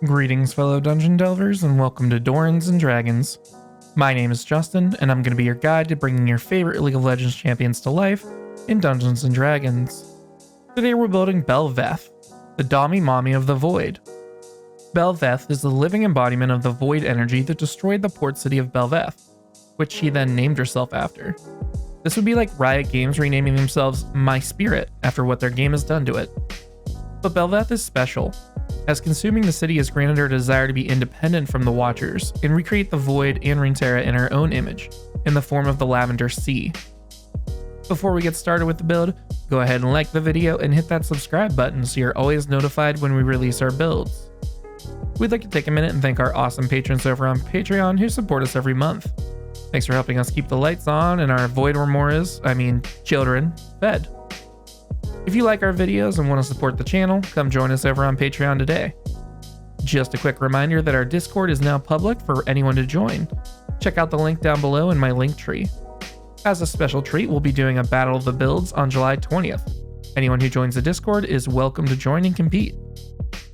Greetings, fellow dungeon delvers, and welcome to Dorans and Dragons. My name is Justin, and I'm going to be your guide to bringing your favorite League of Legends champions to life in Dungeons and Dragons. Today we're building Bel'Veth, the Dami Mommy of the Void. Bel'Veth is the living embodiment of the Void energy that destroyed the port city of Bel'Veth, which she then named herself after. This would be like Riot Games renaming themselves My Spirit after what their game has done to it. But Bel'Veth is special, as consuming the city has granted her a desire to be independent from the Watchers and recreate the Void and Runeterra in her own image, in the form of the Lavender Sea. Before we get started with the build, go ahead and like the video and hit that subscribe button so you're always notified when we release our builds. We'd like to take a minute and thank our awesome patrons over on Patreon who support us every month. Thanks for helping us keep the lights on and our Void Remoras, children, fed. If you like our videos and want to support the channel, come join us over on Patreon today. Just a quick reminder that our Discord is now public for anyone to join. Check out the link down below in my link tree. As a special treat, we'll be doing a Battle of the Builds on July 20th. Anyone who joins the Discord is welcome to join and compete.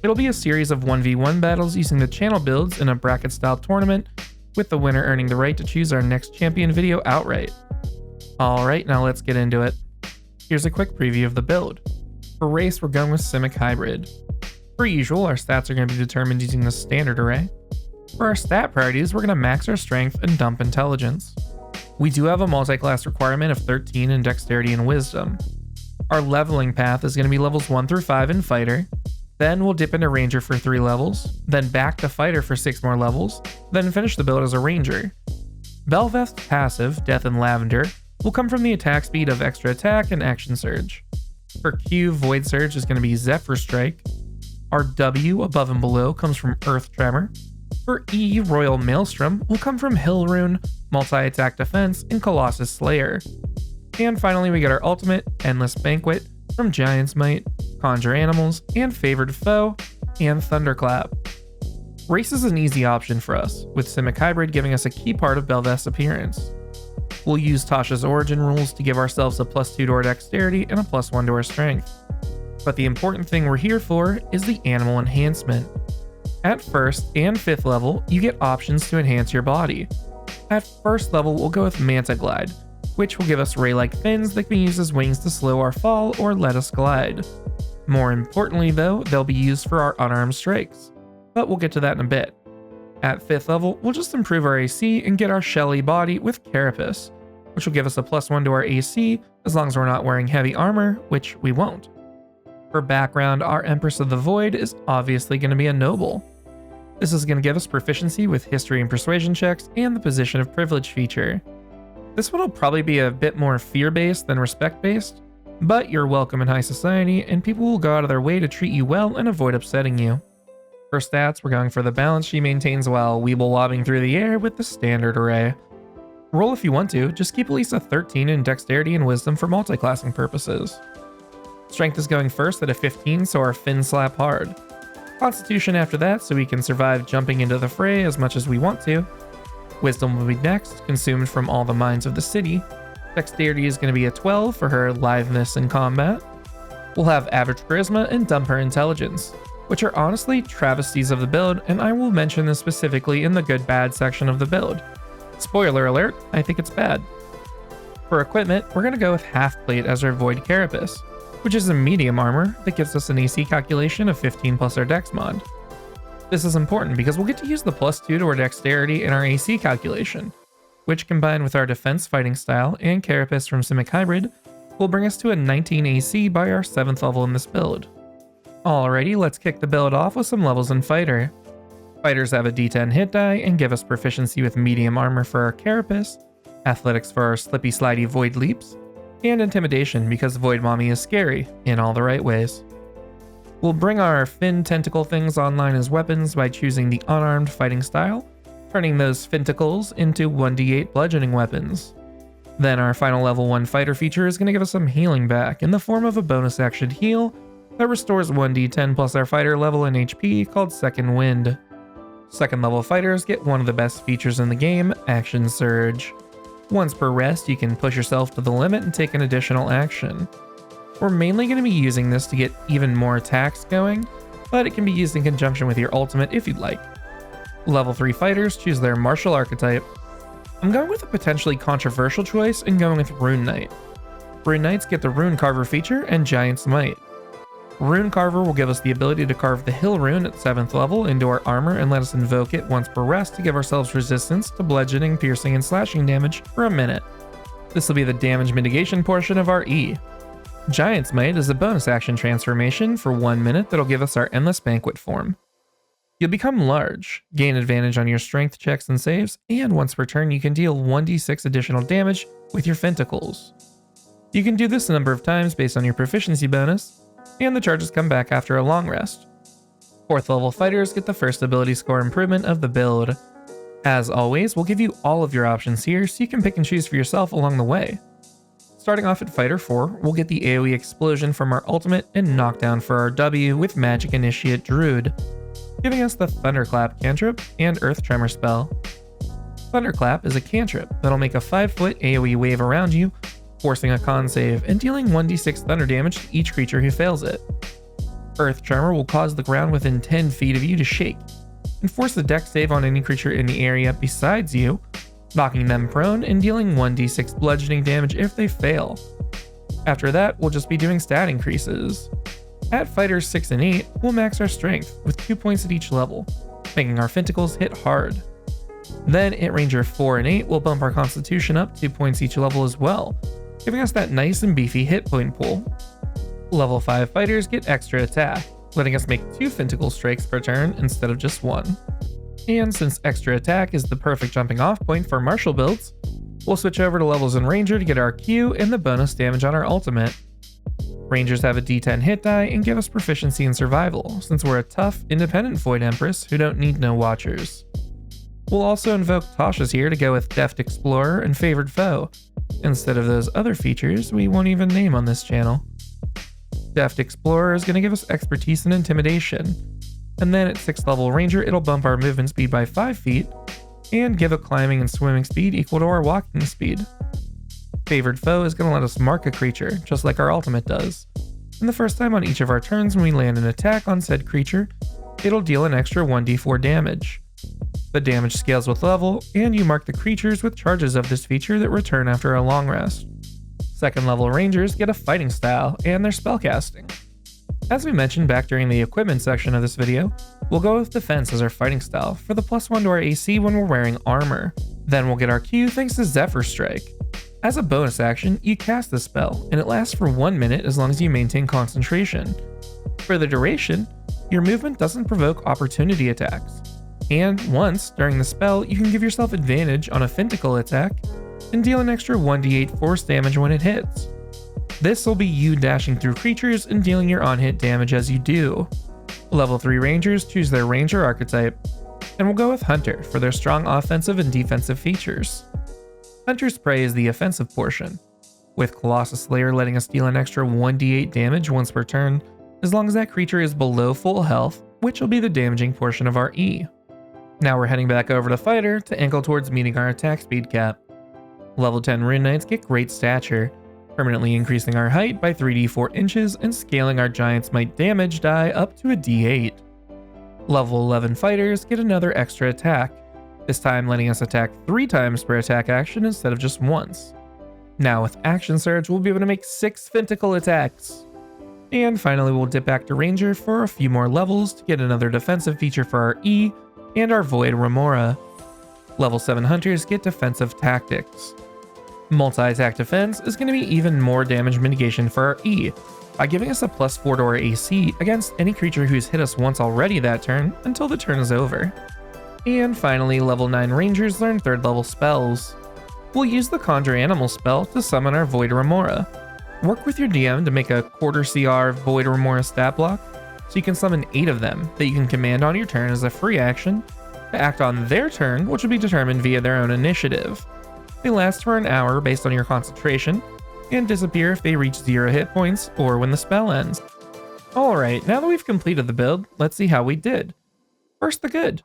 It'll be a series of 1v1 battles using the channel builds in a bracket-style tournament, with the winner earning the right to choose our next champion video outright. Alright, now let's get into it. Here's a quick preview of the build. For race, we're going with Simic Hybrid. Per usual, our stats are going to be determined using the standard array. For our stat priorities, we're going to max our strength and dump intelligence. We do have a multi-class requirement of 13 in dexterity and wisdom. Our leveling path is going to be levels 1 through 5 in fighter, then we'll dip into ranger for 3 levels, then back to fighter for 6 more levels, then finish the build as a ranger. Bel'Veth's passive, Death in Lavender, will come from the attack speed of extra attack and action surge. For Q, Void Surge is going to be Zephyr Strike. Our W, above and below, comes from Earth Tremor. For E, Royal Maelstrom will come from Hill Rune, Multi-Attack Defense, and Colossus Slayer. And finally we get our ultimate, Endless Banquet, from Giant's Might, Conjure Animals, and Favored Foe, and Thunderclap. Race is an easy option for us, with Simic Hybrid giving us a key part of Bel'Veth's appearance. We'll use Tasha's origin rules to give ourselves a +2 to our dexterity and a +1 to our strength. But the important thing we're here for is the animal enhancement. At 1st and 5th level, you get options to enhance your body. At 1st level, we'll go with Manta Glide, which will give us ray-like fins that can be used as wings to slow our fall or let us glide. More importantly though, they'll be used for our unarmed strikes, but we'll get to that in a bit. At 5th level, we'll just improve our AC and get our Shelly body with Carapace, which will give us a +1 to our AC as long as we're not wearing heavy armor, which we won't. For background, our Empress of the Void is obviously going to be a noble. This is going to give us proficiency with history and persuasion checks and the position of privilege feature. This one will probably be a bit more fear-based than respect-based, but you're welcome in high society and people will go out of their way to treat you well and avoid upsetting you. For stats, we're going for the balance she maintains while weeble lobbing through the air with the standard array. Roll if you want to, just keep at least a 13 in dexterity and wisdom for multi-classing purposes. Strength is going first at a 15, so our fins slap hard. Constitution after that, so we can survive jumping into the fray as much as we want to. Wisdom will be next, consumed from all the mines of the city. Dexterity is going to be a 12 for her liveness in combat. We'll have average charisma and dump her intelligence, which are honestly travesties of the build, and I will mention this specifically in the good-bad section of the build. Spoiler alert, I think it's bad. For equipment, we're going to go with Half Plate as our Void Carapace, which is a medium armor that gives us an AC calculation of 15 plus our dex mod. This is important because we'll get to use the +2 to our dexterity in our AC calculation, which combined with our defense fighting style and Carapace from Simic Hybrid will bring us to a 19 AC by our 7th level in this build. Alrighty, let's kick the build off with some levels in Fighter. Fighters have a D10 hit die and give us proficiency with medium armor for our Carapace, athletics for our slippy slidey Void Leaps, and intimidation because Void Mommy is scary in all the right ways. We'll bring our fin tentacle things online as weapons by choosing the unarmed fighting style, turning those fintacles into 1d8 bludgeoning weapons. Then our final level 1 fighter feature is going to give us some healing back in the form of a bonus action heal that restores 1d10 plus our fighter level and HP called Second Wind. Second level fighters get one of the best features in the game, Action Surge. Once per rest, you can push yourself to the limit and take an additional action. We're mainly going to be using this to get even more attacks going, but it can be used in conjunction with your ultimate if you'd like. Level 3 fighters choose their martial archetype. I'm going with a potentially controversial choice and going with Rune Knight. Rune Knights get the Rune Carver feature and Giant's Might. Rune Carver will give us the ability to carve the Hill Rune at 7th level into our armor and let us invoke it once per rest to give ourselves resistance to bludgeoning, piercing, and slashing damage for a minute. This will be the damage mitigation portion of our E. Giant's Might is a bonus action transformation for 1 minute that'll give us our Endless Banquet form. You'll become large, gain advantage on your strength checks and saves, and once per turn you can deal 1d6 additional damage with your Fentacles. You can do this a number of times based on your proficiency bonus, and the charges come back after a long rest. 4th level fighters get the first ability score improvement of the build. As always, we'll give you all of your options here so you can pick and choose for yourself along the way. Starting off at Fighter 4, we'll get the AoE Explosion from our ultimate and Knockdown for our W with Magic Initiate Druid, giving us the Thunderclap cantrip and Earth Tremor spell. Thunderclap is a cantrip that'll make a 5-foot AoE wave around you, forcing a con save and dealing 1d6 thunder damage to each creature who fails it. Earth Tremor will cause the ground within 10 feet of you to shake, and force a dex save on any creature in the area besides you, knocking them prone and dealing 1d6 bludgeoning damage if they fail. After that, we'll just be doing stat increases. At Fighters 6 and 8, we'll max our strength with 2 points at each level, making our Fentacles hit hard. Then at Ranger 4 and 8, we'll bump our Constitution up 2 points each level as well, giving us that nice and beefy hit point pool. Level 5 fighters get extra attack, letting us make 2 Fentacle strikes per turn instead of just 1. And since extra attack is the perfect jumping off point for martial builds, we'll switch over to levels in Ranger to get our Q and the bonus damage on our ultimate. Rangers have a D10 hit die and give us proficiency in survival, since we're a tough, independent Void Empress who don't need no watchers. We'll also invoke Tasha's here to go with Deft Explorer and Favored Foe, instead of those other features we won't even name on this channel. Deft Explorer is going to give us expertise and intimidation, and then at 6th level Ranger it'll bump our movement speed by 5 feet, and give a climbing and swimming speed equal to our walking speed. Favored Foe is going to let us mark a creature, just like our ultimate does, and the first time on each of our turns when we land an attack on said creature, it'll deal an extra 1d4 damage. The damage scales with level, and you mark the creatures with charges of this feature that return after a long rest. 2nd level Rangers get a fighting style and their spellcasting. As we mentioned back during the equipment section of this video, we'll go with Defense as our fighting style for the +1 to our AC when we're wearing armor. Then we'll get our Q thanks to Zephyr Strike. As a bonus action, you cast this spell, and it lasts for 1 minute as long as you maintain concentration. For the duration, your movement doesn't provoke opportunity attacks. And once, during the spell, you can give yourself advantage on a Fentacle attack and deal an extra 1d8 force damage when it hits. This will be you dashing through creatures and dealing your on-hit damage as you do. Level 3 Rangers choose their Ranger archetype, and we'll go with Hunter for their strong offensive and defensive features. Hunter's Prey is the offensive portion, with Colossus Slayer letting us deal an extra 1d8 damage once per turn, as long as that creature is below full health, which will be the damaging portion of our E. Now we're heading back over to Fighter to angle towards meeting our attack speed cap. Level 10 Rune Knights get Great Stature, permanently increasing our height by 3d4 inches and scaling our Giant's Might damage die up to a d8. Level 11 Fighters get another extra attack, this time letting us attack 3 times per attack action instead of just once. Now with Action Surge, we'll be able to make 6 Fentacle attacks. And finally we'll dip back to Ranger for a few more levels to get another defensive feature for our E and our Void Remora. Level 7 Hunters get Defensive Tactics. Multi-attack defense is going to be even more damage mitigation for our E, by giving us a +4 to our AC against any creature who's hit us once already that turn until the turn is over. And finally, level 9 Rangers learn 3rd level spells. We'll use the Conjure Animal spell to summon our Void Remora. Work with your DM to make a quarter CR Void Remora stat block, so you can summon 8 of them that you can command on your turn as a free action, to act on their turn, which will be determined via their own initiative. They last for an hour based on your concentration, and disappear if they reach 0 hit points or when the spell ends. Alright, now that we've completed the build, let's see how we did. First, the good.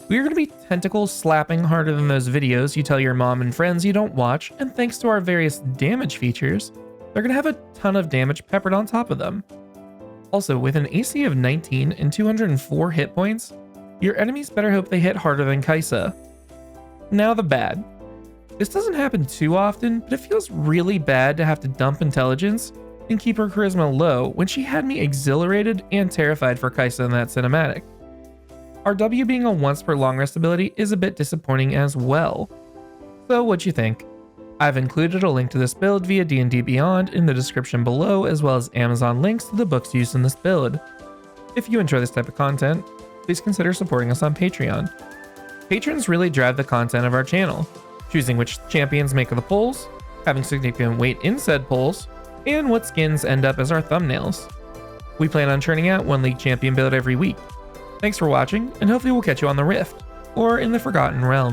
We're going to be tentacle slapping harder than those videos you tell your mom and friends you don't watch, and thanks to our various damage features, they're going to have a ton of damage peppered on top of them. Also, with an AC of 19 and 204 hit points, your enemies better hope they hit harder than Kai'Sa. Now the bad. This doesn't happen too often, but it feels really bad to have to dump intelligence and keep her charisma low when she had me exhilarated and terrified for Kai'Sa in that cinematic. Our W being a once per long rest ability is a bit disappointing as well. So what'd you think? I've included a link to this build via D&D Beyond in the description below, as well as Amazon links to the books used in this build. If you enjoy this type of content, please consider supporting us on Patreon. Patrons really drive the content of our channel, choosing which champions make the polls, having significant weight in said polls, and what skins end up as our thumbnails. We plan on churning out one League Champion build every week. Thanks for watching, and hopefully we'll catch you on the Rift, or in the Forgotten Realms.